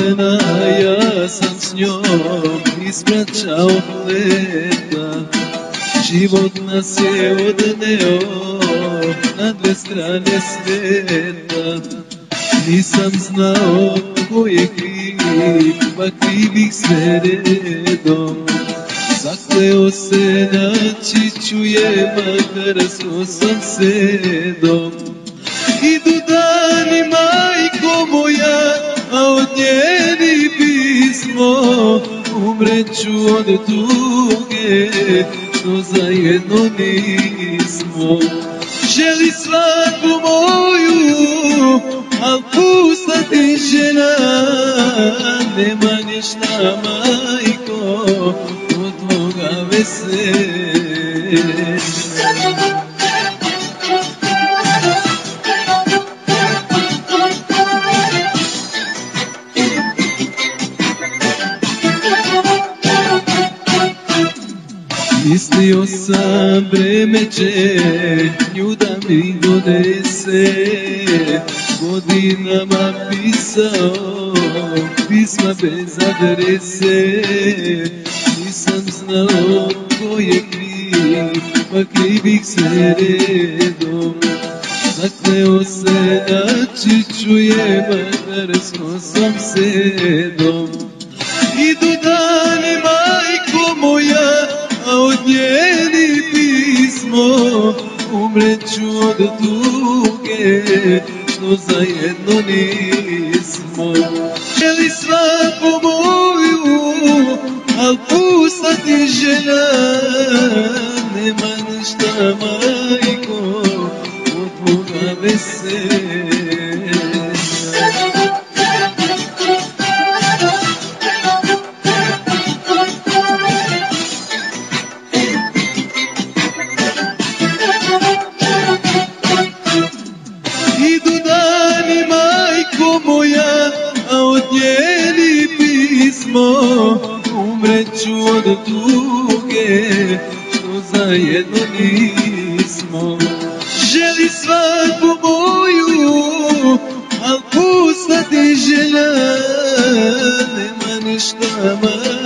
malena, ja sam s njom ispraćao leta. Život nas je odneo na dve strane sveta. Nisam znao ko je kriv, pa krivih sve redom. Zakleo se naći ću je, makar s 8-7. Idu dani, majko moja, a od njeni pismo. Umreću od tuge, što zajedno nismo. Želi svaku moju, al pusta ti žena. Nema ništa, majko, od tvoga veselja. Mislio sam vreme će nju da mi donese, godinama pisao pisma bez adrese. Nisam znao ko je kriv, pa krivih sve redom. Zakleo se naći ću je, makar s 8-7. Idu dani, majko moja, a od njeni pismo. Umreću od tuge, što zajedno nismo. Želi svaku moju, al pusta ti žena. Nema ništa, majko, od tvoga veselja. Idu dani, majko moja, a od njeni pismo. Umreću od tuge, što zajedno nismo. Želi svaku moju, al pusta ti žena. Nema ništa, majko.